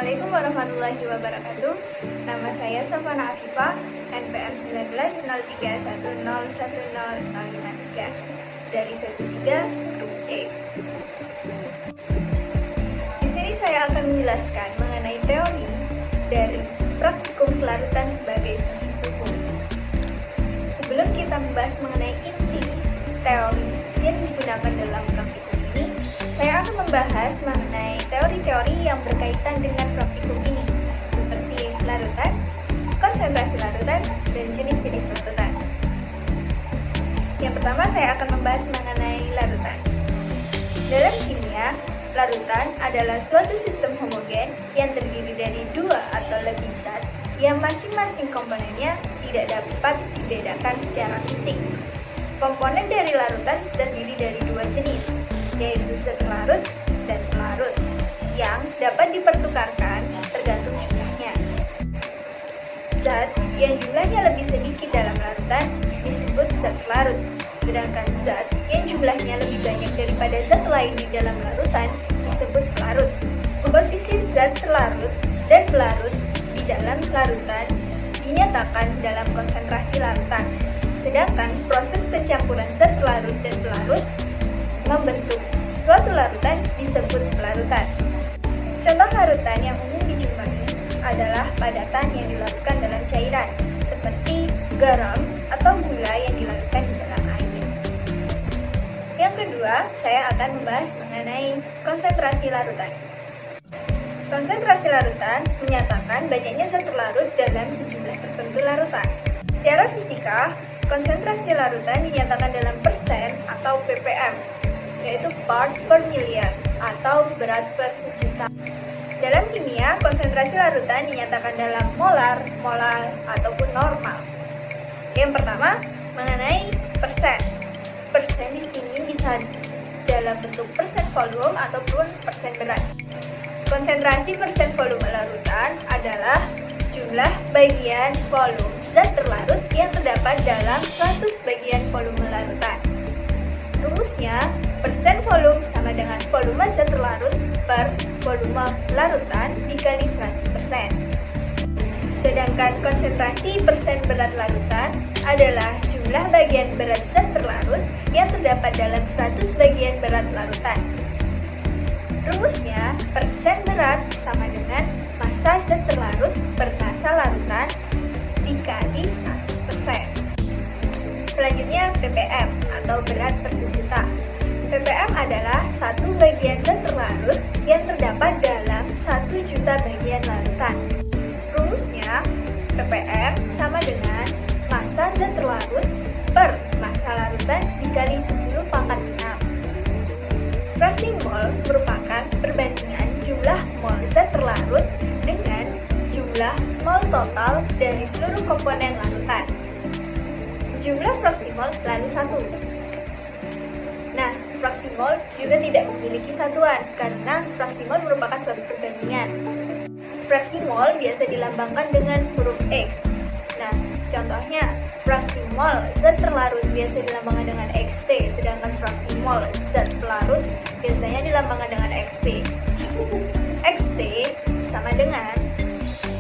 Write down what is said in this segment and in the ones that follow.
Assalamualaikum warahmatullahi wabarakatuh. Nama saya Safana Afifah, NPM 19 dari sesi 3 Grup E. Di sini saya akan menjelaskan mengenai teori dari praktikum kelarutan sebagai proses suhu. Sebelum kita membahas mengenai inti teori yang digunakan dalam praktikum ini, saya akan membahas mengenai teori-teori yang berkaitan dengan praktikum ini, seperti larutan, konsentrasi larutan, dan jenis-jenis larutan. Yang pertama, saya akan membahas mengenai larutan. Dalam kimia, larutan adalah suatu sistem homogen yang terdiri dari dua atau lebih zat yang masing-masing komponennya tidak dapat dibedakan secara fisik. Komponen dari larutan terdiri dari dua jenis, yaitu zat larut dan pelarut, yang dapat dipertukarkan tergantung jumlahnya. Zat yang jumlahnya lebih sedikit dalam larutan disebut zat larut, sedangkan zat yang jumlahnya lebih banyak daripada zat lain di dalam larutan disebut pelarut. Posisi zat larut dan pelarut di dalam larutan dinyatakan dalam konsentrasi larutan, sedangkan proses pencampuran zat larut dan pelarut membentuk suatu larutan disebut pelarutan. Contoh larutan yang umum dijumpai adalah padatan yang dilarutkan dalam cairan, seperti garam atau gula yang dilarutkan di dalam air. Yang kedua, saya akan membahas mengenai konsentrasi larutan. Konsentrasi larutan menyatakan banyaknya zat terlarut dalam sejumlah tertentu larutan. Secara fisika, konsentrasi larutan dinyatakan dalam persen atau ppm, yaitu part per million atau berat per sejuta. Dalam kimia, konsentrasi larutan dinyatakan dalam molar, molar, ataupun normal. Yang pertama, mengenai persen. Persen di sini bisa dalam bentuk persen volume ataupun persen berat. Konsentrasi persen volume larutan adalah jumlah bagian volume zat terlarut yang terdapat dalam 100 bagian volume larutan. Rumusnya, persen volume sama dengan volume zat terlarut per volume larutan dikali 100%. Sedangkan konsentrasi persen berat larutan adalah jumlah bagian berat zat terlarut yang terdapat dalam 100 bagian berat larutan. Rumusnya, persen berat sama dengan massa zat terlarut per massa larutan dikali 100%. Selanjutnya, ppm atau berat per sejuta. ppm adalah satu bagian zat terlarut yang terdapat dalam 1 juta bagian larutan. Rumusnya, ppm sama dengan massa zat terlarut per massa larutan dikali 10 pangkat 6. Fraksi mol merupakan perbandingan jumlah mol zat terlarut dengan jumlah mol total dari seluruh komponen larutan. Jumlah fraksi mol selalu 1. Nah, fraksi mol juga tidak memiliki satuan karena fraksi mol merupakan suatu perbandingan. Fraksi mol biasa dilambangkan dengan huruf X. Nah, contohnya, fraksi mol zat terlarut biasa dilambangkan dengan XT, sedangkan fraksi mol zat pelarut biasanya dilambangkan dengan XP. XT sama dengan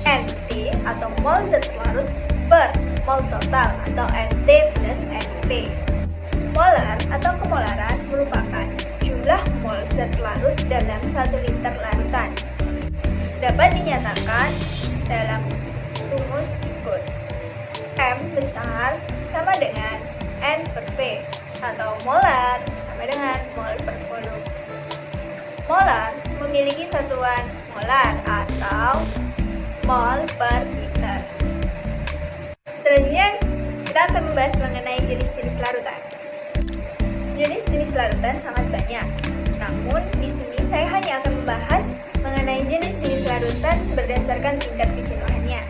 NT atau mol zat pelarut per mol total atau NT plus NP. Molar atau kemolaran merupakan jumlah mol zat larut dalam 1 liter larutan. Dapat dinyatakan dalam rumus berikut. M besar sama dengan N per V atau molar sama dengan mol per volume. Molar memiliki satuan molar atau mol per liter. Selanjutnya, kita akan membahas mengenai jenis-jenis larutan. Jenis-jenis larutan sangat banyak, namun di sini saya hanya akan membahas mengenai jenis-jenis larutan berdasarkan tingkat kejenuhannya.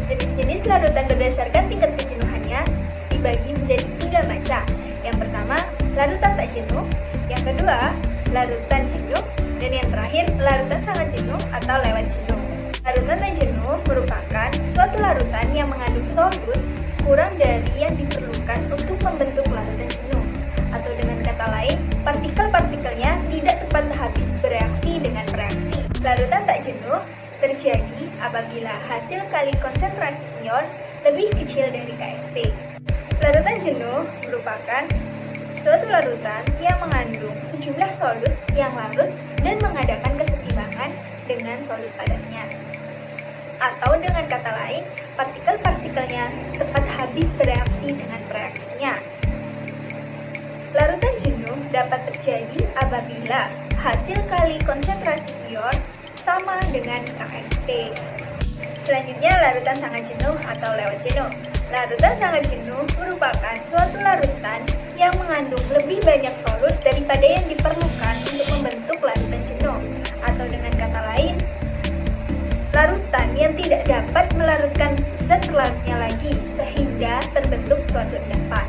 Jenis-jenis larutan berdasarkan tingkat kejenuhannya dibagi menjadi 3 macam. Yang pertama, larutan tak jenuh. Yang kedua, larutan jenuh. Dan yang terakhir, larutan sangat jenuh atau lewat jenuh. Larutan tak jenuh merupakan suatu larutan yang mengandung solut kurang dari yang diperlukan untuk membentuk larutan jenuh. Atau dengan kata lain, partikel-partikelnya tidak tepat habis bereaksi dengan reaksi. Larutan tak jenuh terjadi apabila hasil kali konsentrasi ion lebih kecil dari KSP. Larutan jenuh merupakan suatu larutan yang mengandung sejumlah solut yang larut dan mengadakan kesetimbangan dengan solut padatnya. Atau dengan kata lain, partikel-partikelnya cepat habis bereaksi dengan reaksinya. Larutan jenuh dapat terjadi apabila hasil kali konsentrasi ion sama dengan KSP. Selanjutnya, larutan sangat jenuh atau lewat jenuh. Larutan sangat jenuh merupakan suatu larutan yang mengandung lebih banyak solut daripada yang diperlukan untuk membentuk larutan jenuh. Atau dengan kata lain, larutan yang tidak dapat melarutkan zat terlarutnya lagi sehingga terbentuk suatu endapan.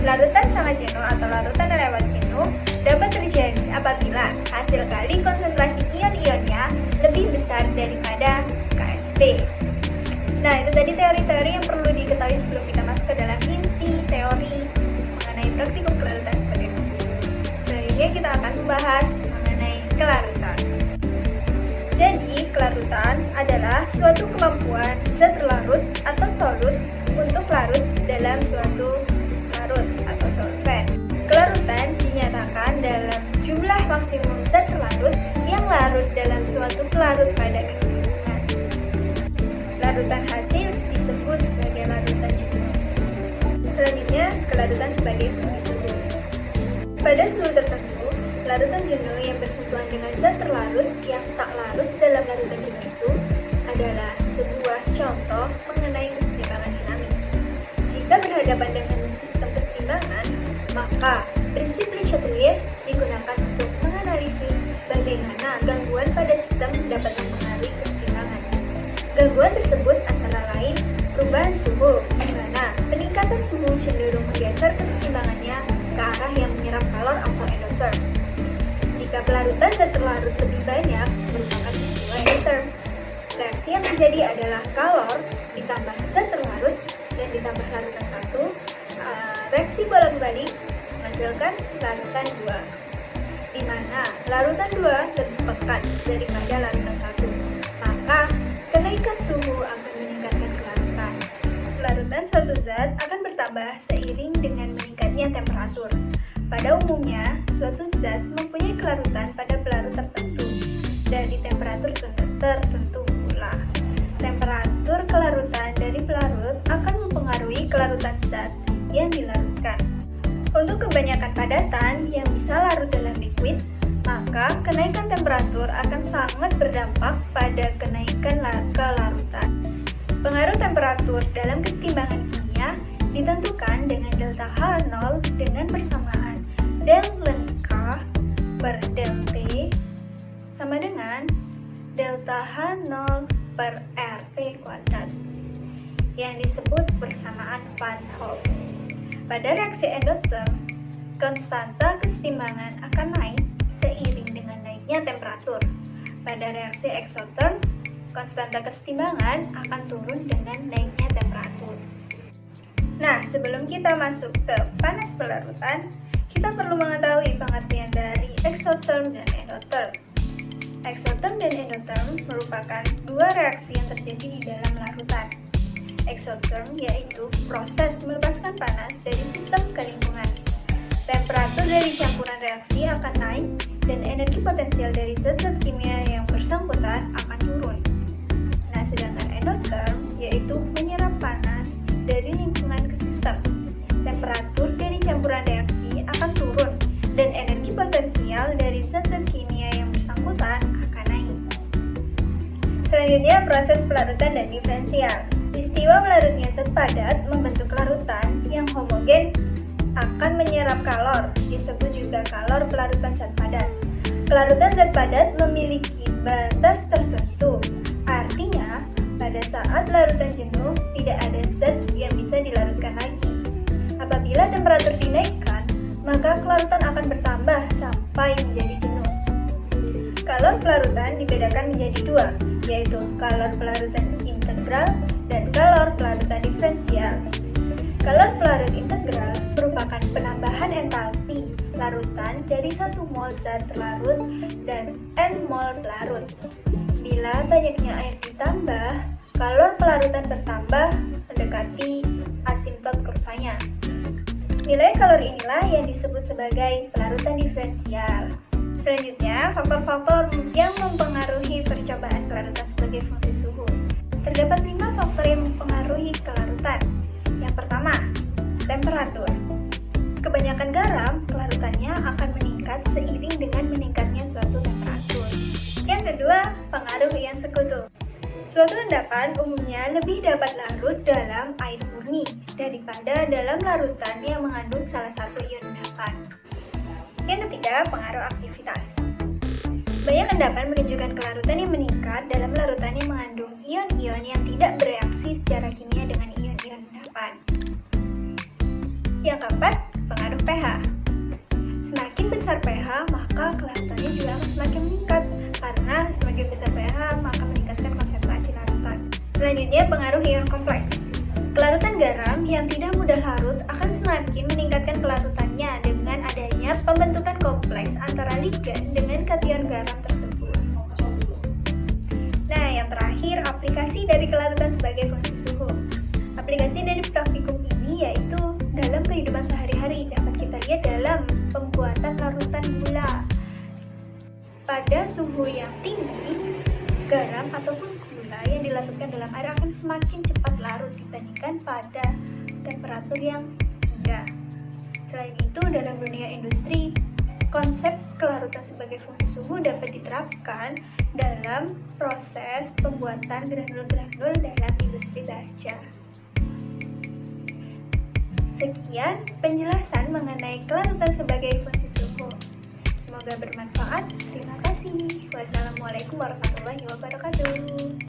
Larutan sangat jenuh atau larutan lewat jenuh dapat terjadi apabila hasil kali konsentrasi ion-ionnya lebih besar daripada KSP. Nah, itu tadi teori-teori yang perlu diketahui sebelum kita masuk ke dalam inti teori mengenai praktikum kelarutan sebagai fungsi. Selanjutnya kita akan membahas mengenai kelarutan. Jadi, kelarutan adalah suatu kemampuan zat larut atau solut untuk larut dalam suatu larut atau solvent. Kelarutan dinyatakan dalam jumlah maksimum zat larut yang larut dalam suatu pelarut pada keseluruhan. Larutan hasil disebut sebagai larutan jenuh. Selanjutnya, kelarutan sebagai fungsi suhu. Pada suhu tertentu, larutan jenuh yang bersentuhan dengan zat terlarut yang tak larut dalam larutan jenuh itu adalah sebuah contoh mengenai kesetimbangan dinamik. Jika berhadapan dengan sistem kesetimbangan, maka prinsip Le Chatelier digunakan untuk menganalisis bagaimana gangguan pada sistem dapat mempengaruhi kesetimbangan. Gangguan tersebut antara lain perubahan suhu, di mana peningkatan suhu cenderung menggeser kesetimbangannya ke arah yang menyerap kalor atau endotherm. Jika pelarutan zat terlarut lebih banyak, merupakan peristiwa endotherm. Reaksi yang terjadi adalah kalor ditambah zat terlarut dan ditambah larutan 1. Reaksi bolak-balik menghasilkan larutan 2, di mana larutan 2 lebih pekat daripada larutan 1. Maka kenaikan suhu akan meningkatkan kelarutan. Kelarutan suatu zat akan bertambah seiring dengan meningkatnya temperatur. Pada umumnya, suatu zat mempunyai kelarutan pada pelarut tertentu dari temperatur tertentu pula. Temperatur kelarutan dari pelarut akan mempengaruhi kelarutan zat yang dilarutkan. Untuk kebanyakan padatan yang bisa larut dalam liquid, maka kenaikan temperatur akan sangat berdampak pada kenaikan kelarutan. Pengaruh temperatur dalam kesetimbangan kimia ditentukan dengan delta H0 dengan persamaan del ln K per del T sama dengan delta H0 per RT kuadrat yang disebut persamaan Van Hoff. Pada reaksi endotherm, konstanta kesetimbangan akan naik seiring dengan naiknya temperatur. Pada reaksi exotherm, konstanta kesetimbangan akan turun dengan naiknya temperatur. Nah, sebelum kita masuk ke panas pelarutan, kita perlu mengetahui pengertian dari exotherm dan endotherm. Exotherm dan endotherm merupakan dua reaksi yang terjadi di dalam larutan. Exotherm yaitu proses melepaskan panas dari sistem ke lingkungan. Temperatur dari campuran reaksi akan naik dan energi potensial dari zat-zat kimia yang bersangkutan akan turun. Nah, sedangkan endotherm yaitu menyerap panas dari lingkungan ke sistem. Temperatur dari campuran reaksi akan turun dan energi potensial dari zat-zat kimia yang bersangkutan akan naik. Selanjutnya, proses pelarutan dan diferensial. Peristiwa melarutnya zat padat membentuk larutan yang homogen akan menyerap kalor, disebut juga kalor pelarutan zat padat. Pelarutan zat padat memiliki batas tertentu, artinya pada saat larutan jenuh tidak ada zat yang bisa dilarutkan lagi. Apabila temperatur dinaikkan, maka kelarutan akan bertambah sampai menjadi jenuh. Kalor pelarutan dibedakan menjadi dua, yaitu kalor pelarutan integral dan kalor pelarutan diferensial. Kalor pelarut integral merupakan penambahan entalpi larutan dari 1 mol zat larut dan N mol pelarut. Bila Apabila banyaknya air ditambah, kalor pelarutan bertambah mendekati asintot kurvanya. Nilai kalor inilah yang disebut sebagai pelarutan diferensial. Selanjutnya, faktor-faktor yang mempengaruhi percobaan kelarutan sebagai fungsi suhu. Terdapat 5 faktor yang mempengaruhi kelarutan. Yang pertama, temperatur. Kebanyakan garam, kelarutannya akan meningkat seiring dengan meningkatnya suatu temperatur. Yang kedua, pengaruh ion sekutu. Suatu endapan umumnya lebih dapat larut dalam air murni daripada dalam larutan yang mengandung salah satu ion endapan. Yang ketiga, pengaruh aktivitas. Banyak endapan menunjukkan kelarutan yang meningkat dalam larutan yang mengandung ion-ion yang tidak bereaksi secara kimia dengan ion-ion endapan. Yang keempat, pengaruh pH. Semakin besar pH, maka kelarutannya juga akan semakin meningkat. Karena semakin besar pH, maka meningkatkan konsentrasi larutan. Selanjutnya, pengaruh ion kompleks. Kelarutan garam yang tidak mudah larut akan semakin meningkatkan kelarutannya dengan adanya pembentukan kompleks antara ligan dengan kation garam tersebut. Nah, yang terakhir, aplikasi dari kelarutan sebagai fungsi suhu. Aplikasi dari praktikum ini yaitu dalam kehidupan sehari-hari dapat kita lihat dalam pembuatan larutan gula. Pada suhu yang tinggi, garam ataupun gula yang dilarutkan dalam air akan semakin cepat larut dibandingkan pada temperatur yang rendah. Selain itu, dalam dunia industri, konsep kelarutan sebagai fungsi suhu dapat diterapkan dalam proses pembuatan granul-granul dalam industri baja. Sekian penjelasan mengenai kelarutan sebagai fungsi suhu. Semoga bermanfaat. Terima kasih. Wassalamualaikum warahmatullahi wabarakatuh.